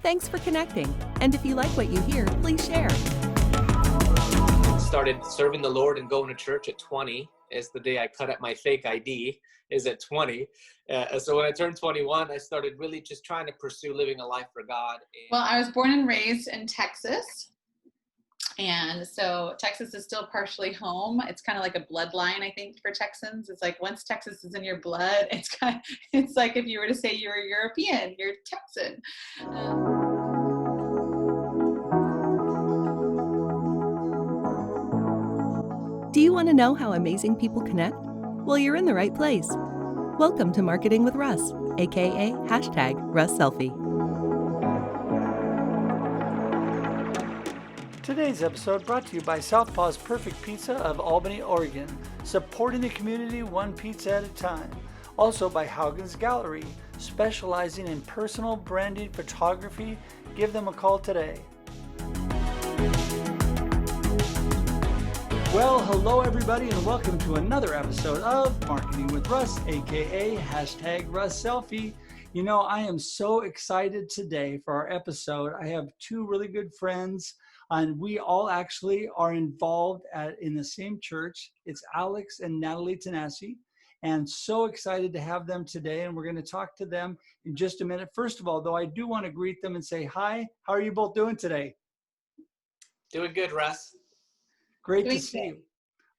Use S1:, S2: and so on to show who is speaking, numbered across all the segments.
S1: Thanks for connecting. And if you like what you hear, please share.
S2: Started serving the Lord and going to church at 20 is the day I cut up my fake ID is at 20. So when I turned 21, I started really just trying to pursue living a life for God.
S3: Well, I was born and raised in Texas. And so Texas is still partially home. It's kind of like a bloodline, I think, for Texans. It's like once Texas is in your blood, it's like if you were to say you're a European, you're Texan.
S1: Do you want to know how amazing people connect? Well, you're in the right place. Welcome to Marketing with Russ, aka #RussSelfie.
S4: Today's episode brought to you by Southpaw's Perfect Pizza of Albany, Oregon, supporting the community one pizza at a time. Also by Haugen's Gallery, specializing in personal branded photography. Give them a call today. Well, hello everybody and welcome to another episode of Marketing with Russ, aka #RussSelfie. You know, I am so excited today for our episode. I have two really good friends and we all actually are involved in the same church. It's Alex and Natalie Tanasi, and so excited to have them today. And we're going to talk to them in just a minute. First of all, though, I do want to greet them and say hi. How are you both doing today?
S2: Doing good, Russ.
S4: Great to see you.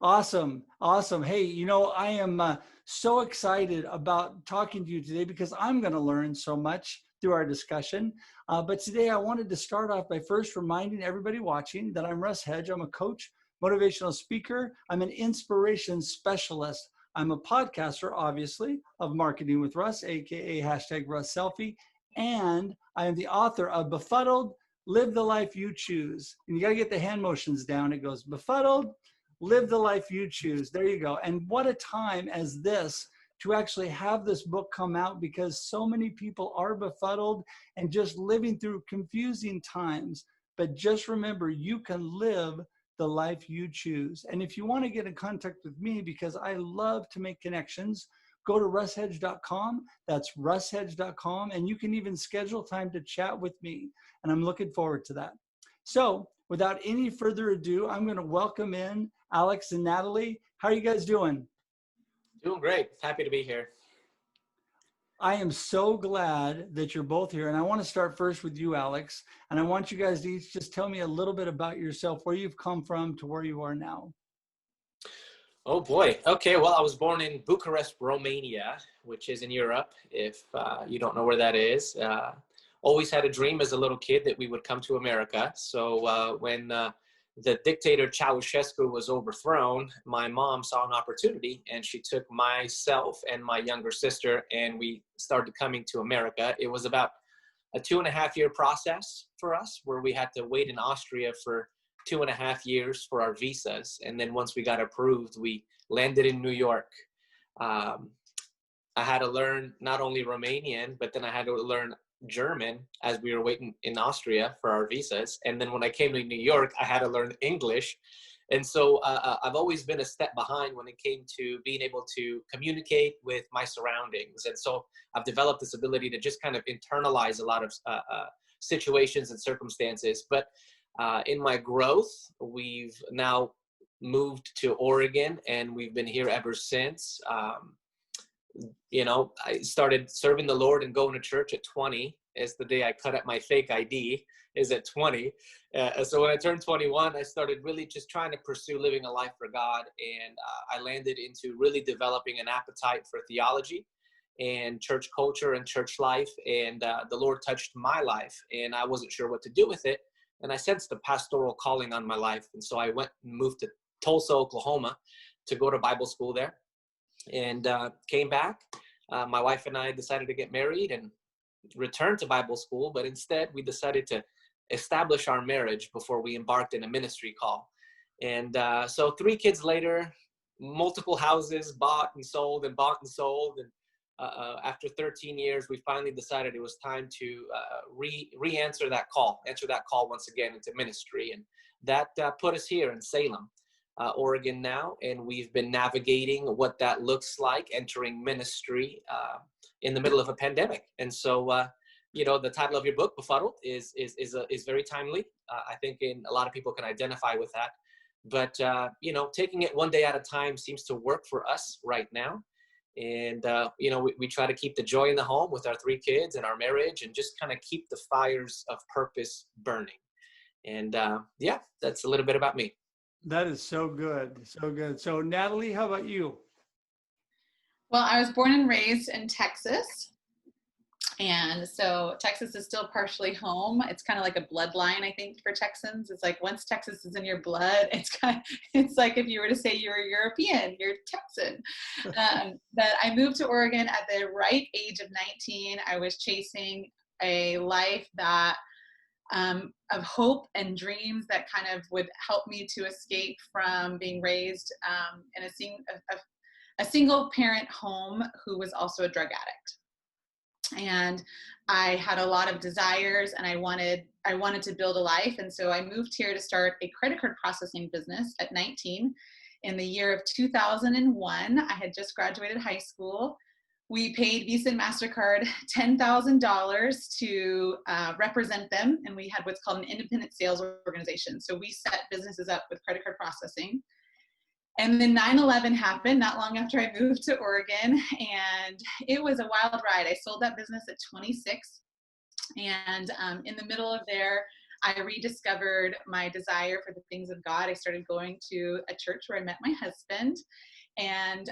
S4: Awesome. Awesome. Hey, you know, I am so excited about talking to you today because I'm going to learn so much through our discussion. But today I wanted to start off by first reminding everybody watching that I'm Russ Hedge. I'm a coach, motivational speaker. I'm an inspiration specialist. I'm a podcaster, obviously, of Marketing with Russ, aka #RussSelfie. And I am the author of Befuddled, Live the Life You Choose. And you got to get the hand motions down. It goes befuddled, live the life you choose. There you go. And what a time as this to actually have this book come out, because so many people are befuddled and just living through confusing times. But just remember, you can live the life you choose. And if you want to get in contact with me, because I love to make connections, go to russhedge.com. That's russhedge.com. And you can even schedule time to chat with me. And I'm looking forward to that. So without any further ado, I'm going to welcome in Alex and Natalie. How are you guys doing?
S2: Doing great. Happy to be here.
S4: I am so glad that you're both here. And I want to start first with you, Alex. And I want you guys to each just tell me a little bit about yourself, where you've come from to where you are now.
S2: Oh boy. Okay. Well, I was born in Bucharest, Romania, which is in Europe. If you don't know where that is, always had a dream as a little kid that we would come to America. So when the dictator Ceausescu was overthrown, my mom saw an opportunity and she took myself and my younger sister and we started coming to America. It was about a 2.5-year process for us, where we had to wait in Austria for 2.5 years for our visas. And then once we got approved, we landed in New York. I had to learn not only Romanian, but then I had to learn German as we were waiting in Austria for our visas. And then when I came to New York, I had to learn English. And so I've always been a step behind when it came to being able to communicate with my surroundings. And so I've developed this ability to just kind of internalize a lot of situations and circumstances. But in my growth, we've now moved to Oregon and we've been here ever since. You know, I started serving the Lord and going to church at 20. Is the day I cut up my fake ID is at 20. So when I turned 21, I started really just trying to pursue living a life for God. And I landed into really developing an appetite for theology and church culture and church life. And the Lord touched my life and I wasn't sure what to do with it. And I sensed a pastoral calling on my life. And so I went and moved to Tulsa, Oklahoma to go to Bible school there. And came back. My wife and I decided to get married and return to Bible school, but instead we decided to establish our marriage before we embarked in a ministry call. And so 3 kids later, multiple houses bought and sold and bought and sold. And after 13 years, we finally decided it was time to answer that call once again into ministry. And that put us here in Salem, Oregon now, and we've been navigating what that looks like, entering ministry in the middle of a pandemic. And so the title of your book, Befuddled, is very timely. I think a lot of people can identify with that. But, taking it one day at a time seems to work for us right now. And, we try to keep the joy in the home with our 3 kids and our marriage, and just kind of keep the fires of purpose burning. And that's a little bit about me.
S4: That is so good. So good. So Natalie, how about you?
S3: Well, I was born and raised in Texas. And so Texas is still partially home. It's kind of like a bloodline, I think, for Texans. It's like once Texas is in your blood, it's like if you were to say you're a European, you're Texan. But I moved to Oregon at the right age of 19. I was chasing a life that of hope and dreams that kind of would help me to escape from being raised in a single parent home who was also a drug addict. And I had a lot of desires, and I wanted to build a life. And so I moved here to start a credit card processing business at 19. In the year of 2001, I had just graduated high school. We paid Visa and MasterCard $10,000 to represent them. And we had what's called an independent sales organization. So we set businesses up with credit card processing. And then 9/11 happened not long after I moved to Oregon, and it was a wild ride. I sold that business at 26, and in the middle of there, I rediscovered my desire for the things of God. I started going to a church where I met my husband, and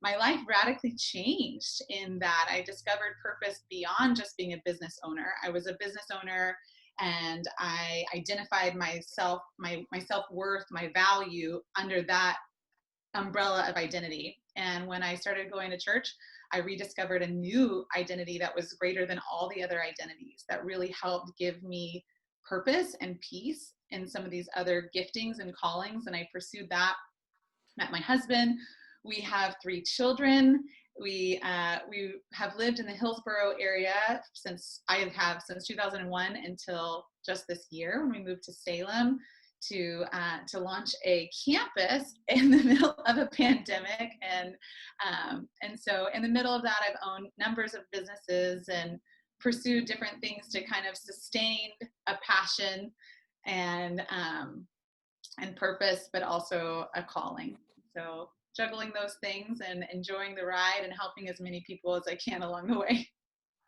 S3: my life radically changed in that I discovered purpose beyond just being a business owner. I was a business owner, and I identified myself, my self-worth, my value under that umbrella of identity. And when I started going to church, I rediscovered a new identity that was greater than all the other identities, that really helped give me purpose and peace in some of these other giftings and callings. And I pursued that. Met my husband. We have 3 children. We have lived in the Hillsborough area since 2001 until just this year, when we moved to Salem to launch a campus in the middle of a pandemic. And so in the middle of that, I've owned numbers of businesses and pursued different things to kind of sustain a passion and purpose, but also a calling. So juggling those things and enjoying the ride and helping as many people as I can along the way.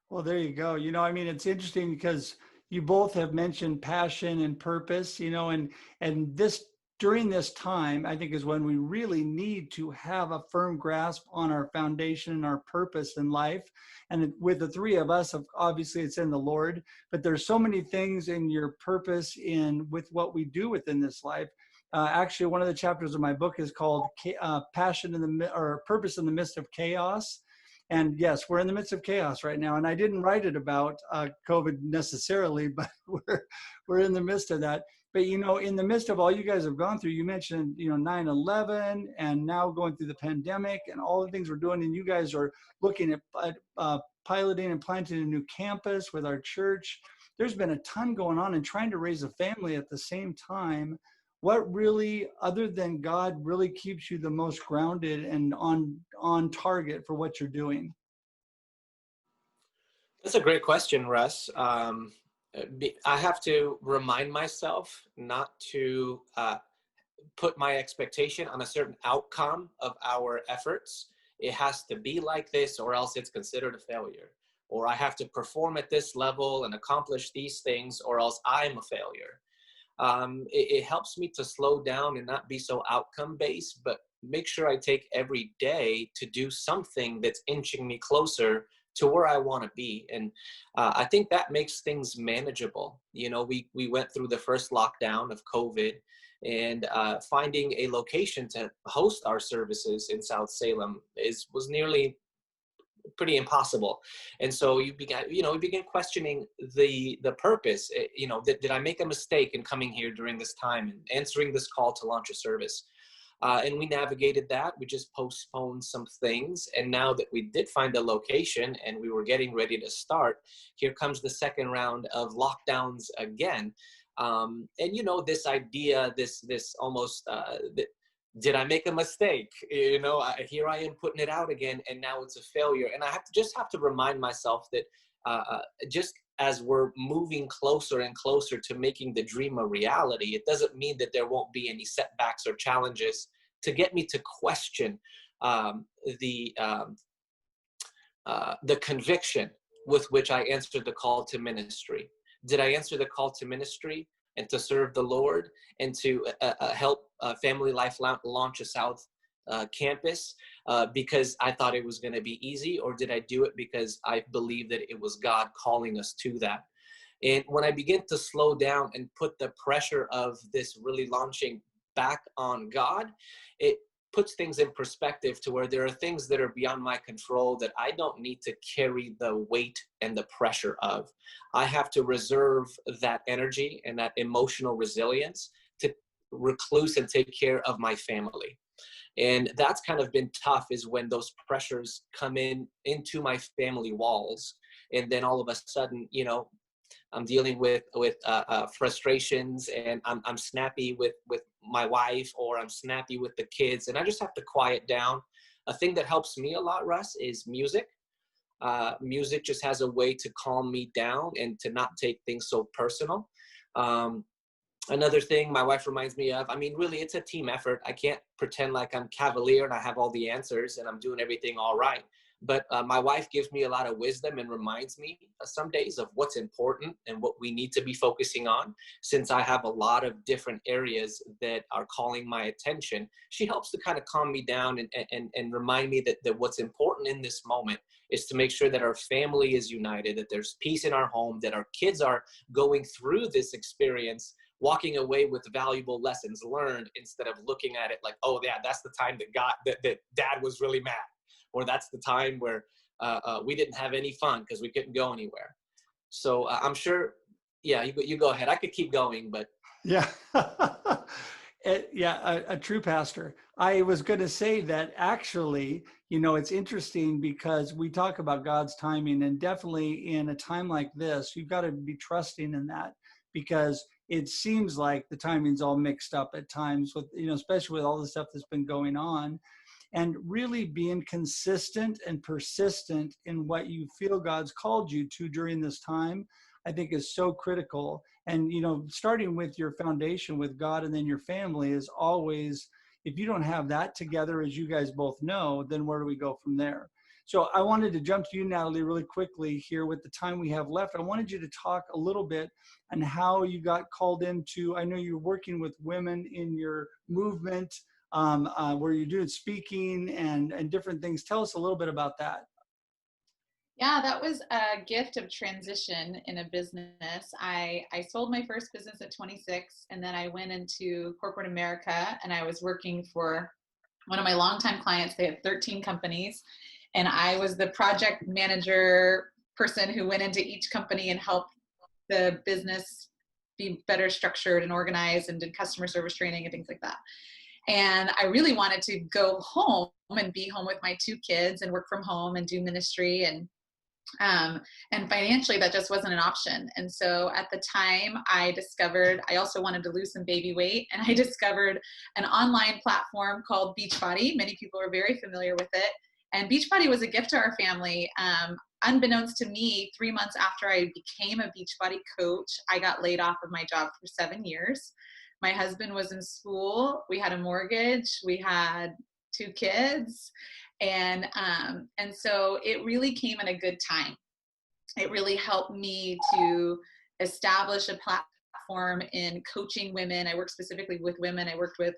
S4: Well, there you go. It's interesting because you both have mentioned passion and purpose, and this, during this time, I think, is when we really need to have a firm grasp on our foundation and our purpose in life. And with the 3 of us, obviously it's in the Lord, but there's so many things in your purpose with what we do within this life. Actually, one of the chapters of my book is called Purpose in the Midst of Chaos. And yes, we're in the midst of chaos right now. And I didn't write it about COVID necessarily, but we're in the midst of that. But, in the midst of all you guys have gone through, you mentioned, 9/11 and now going through the pandemic and all the things we're doing. And you guys are looking at piloting and planting a new campus with our church. There's been a ton going on, and trying to raise a family at the same time. What really, other than God, really keeps you the most grounded and on target for what you're doing?
S2: That's a great question, Russ. I have to remind myself not to put my expectation on a certain outcome of our efforts. It has to be like this, or else it's considered a failure. Or I have to perform at this level and accomplish these things, or else I'm a failure. It helps me to slow down and not be so outcome based, but make sure I take every day to do something that's inching me closer to where I want to be. And I think that makes things manageable. We went through the first lockdown of COVID, and finding a location to host our services in South Salem was nearly pretty impossible. And so we began questioning the purpose. Did I make a mistake in coming here during this time and answering this call to launch a service? And we navigated that. We just postponed some things. And now that we did find a location and we were getting ready to start, here comes the second round of lockdowns again. And this idea, this almost, did I make a mistake? Here I am putting it out again, and now it's a failure. And I have to remind myself that just as we're moving closer and closer to making the dream a reality, it doesn't mean that there won't be any setbacks or challenges to get me to question the conviction with which I answered the call to ministry. Did I answer the call to ministry and to serve the Lord and to help Family Life launch a South campus because I thought it was going to be easy, or did I do it because I believe that it was God calling us to that? And when I begin to slow down and put the pressure of this really launching back on God, it puts things in perspective to where there are things that are beyond my control that I don't need to carry the weight and the pressure of. I have to reserve that energy and that emotional resilience to recluse and take care of my family. And that's kind of been tough, is when those pressures come into my family walls. And then all of a sudden, you know, I'm dealing with frustrations, and I'm snappy with my wife, or I'm snappy with the kids, and I just have to quiet down. A thing that helps me a lot, Russ, is music. Music just has a way to calm me down and to not take things so personal. Another thing my wife reminds me of, I mean, really, it's a team effort. I can't pretend like I'm cavalier and I have all the answers and I'm doing everything all right. But my wife gives me a lot of wisdom and reminds me some days of what's important and what we need to be focusing on. Since I have a lot of different areas that are calling my attention, she helps to kind of calm me down and remind me that what's important in this moment is to make sure that our family is united, that there's peace in our home, that our kids are going through this experience walking away with valuable lessons learned, instead of looking at it like, oh yeah, that's the time that dad was really mad. Or that's the time where we didn't have any fun because we couldn't go anywhere. So I'm sure, yeah, you go ahead. I could keep going, but.
S4: Yeah. A true pastor. I was going to say that actually, you know, it's interesting because we talk about God's timing, and definitely in a time like this, you've got to be trusting in that, because it seems like the timing's all mixed up at times with, you know, especially with all the stuff that's been going on. And really being consistent and persistent in what you feel God's called you to during this time, I think is so critical. And, you know, starting with your foundation with God and then your family is always, if you don't have that together, as you guys both know, then where do we go from there? So I wanted to jump to you, Natalie, really quickly here with the time we have left. I wanted you to talk a little bit on how you got called into, I know you're working with women in your movement, where you're doing speaking and different things. Tell us a little bit about that.
S3: Yeah, that was a gift of transition in a business. I sold my first business at 26, and then I went into corporate America, and I was working for one of my longtime clients. They had 13 companies, and I was the project manager person who went into each company and helped the business be better structured and organized, and did customer service training and things like that. And I really wanted to go home and be home with my 2 kids and work from home and do ministry. And financially, that just wasn't an option. And so at the time, I also wanted to lose some baby weight. And I discovered an online platform called Beachbody. Many people are very familiar with it. And Beachbody was a gift to our family. Unbeknownst to me, 3 months after I became a Beachbody coach, I got laid off of my job for 7 years. My husband was in school. We had a mortgage. We had 2 kids. And so it really came at a good time. It really helped me to establish a platform in coaching women. I worked specifically with women. I worked with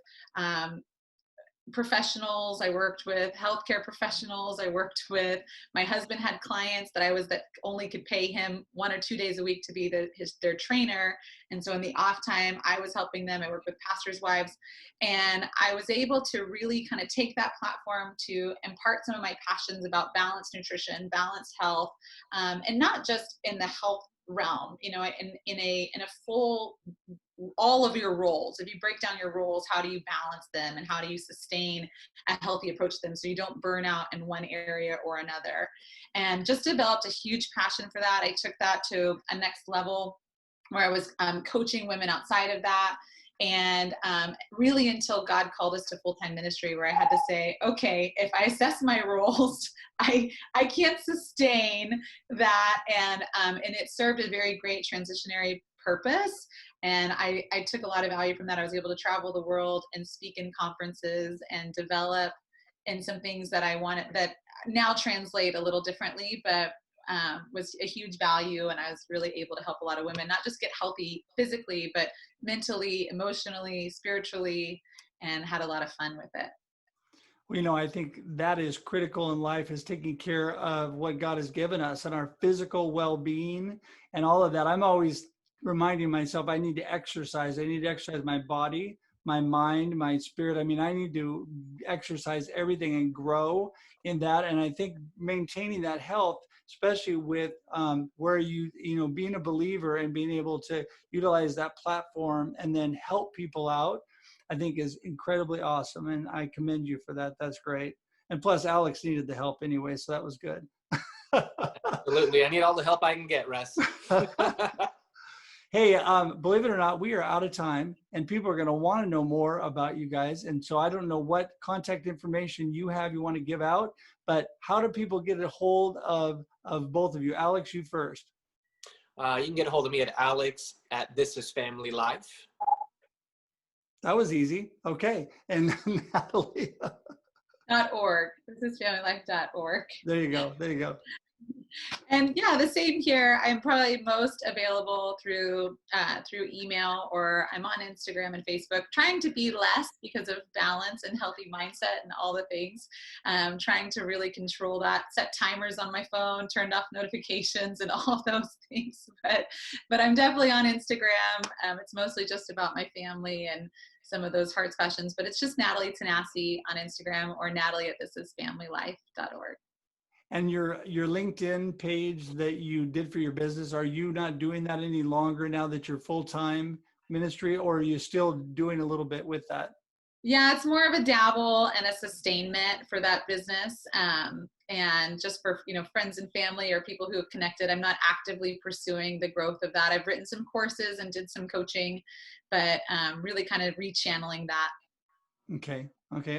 S3: professionals. I worked with healthcare professionals. I worked with, my husband had clients that only could pay him 1 or 2 days a week to be their trainer. And so in the off time, I was helping them. I worked with pastors' wives, and I was able to really kind of take that platform to impart some of my passions about balanced nutrition, balanced health, and not just in the health realm, you know, in a full, all of your roles. If you break down your roles, how do you balance them, and how do you sustain a healthy approach to them so you don't burn out in one area or another? And just developed a huge passion for that. I took that to a next level where I was coaching women outside of that. And really until God called us to full-time ministry, where I had to say, okay, if I assess my roles, I can't sustain that. And it served a very great transitionary purpose. And I took a lot of value from that. I was able to travel the world and speak in conferences and develop in some things that I wanted that now translate a little differently, but was a huge value. And I was really able to help a lot of women, not just get healthy physically, but mentally, emotionally, spiritually, and had a lot of fun with it.
S4: Well, I think that is critical in life, is taking care of what God has given us and our physical well-being and all of that. I'm always reminding myself I need to exercise. I need to exercise my body, my mind, my spirit. I need to exercise everything and grow in that. And I think maintaining that health, especially with where being a believer and being able to utilize that platform and then help people out, I think is incredibly awesome. And I commend you for that. That's great. And plus Alex needed the help anyway, so that was good.
S2: Absolutely. I need all the help I can get, Russ.
S4: Hey, believe it or not, we are out of time and people are going to want to know more about you guys. And so I don't know what contact information you want to give out, but how do people get a hold of both of you? Alex, you first.
S2: You can get a hold of me at alex@thisisfamilylife.
S4: That was easy. Okay. And Natalie.
S3: .org. thisisfamilylife.org.
S4: There you go.
S3: And yeah, the same here. I'm probably most available through email, or I'm on Instagram and Facebook, trying to be less because of balance and healthy mindset and all the things. Trying to really control that, set timers on my phone, turned off notifications and all of those things. But I'm definitely on Instagram. It's mostly just about my family and some of those heart's passions, but it's just Natalie Tanasi on Instagram, or Natalie@thisisfamilylife.org.
S4: And your LinkedIn page that you did for your business, are you not doing that any longer now that you're full-time ministry, or are you still doing a little bit with that?
S3: Yeah, it's more of a dabble and a sustainment for that business. And just for, friends and family or people who have connected. I'm not actively pursuing the growth of that. I've written some courses and did some coaching, but really kind of rechanneling that.
S4: Okay.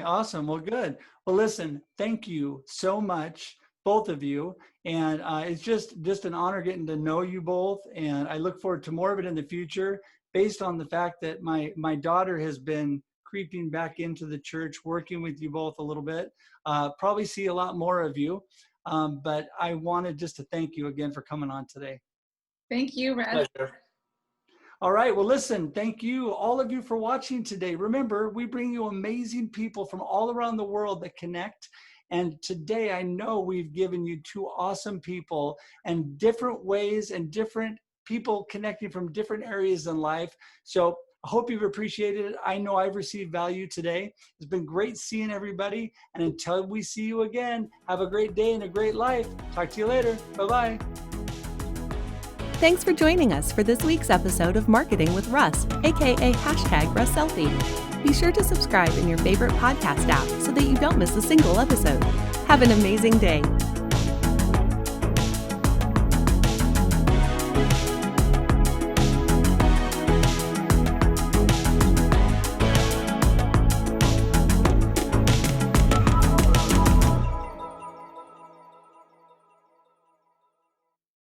S4: Awesome. Well, good. Well, listen, thank you so much, both of you. And it's just an honor getting to know you both. And I look forward to more of it in the future, based on the fact that my daughter has been creeping back into the church, working with you both a little bit. Probably see a lot more of you. But I wanted just to thank you again for coming on today.
S3: Thank you, Red.
S2: Pleasure.
S4: All right. Well, listen, thank you, all of you, for watching today. Remember, we bring you amazing people from all around the world that connect. And today, I know we've given you two awesome people and different ways and different people connecting from different areas in life. So I hope you've appreciated it. I know I've received value today. It's been great seeing everybody. And until we see you again, have a great day and a great life. Talk to you later. Bye-bye.
S1: Thanks for joining us for this week's episode of Marketing with Russ, aka #RussSelfie. Be sure to subscribe in your favorite podcast app so that you don't miss a single episode. Have an amazing day.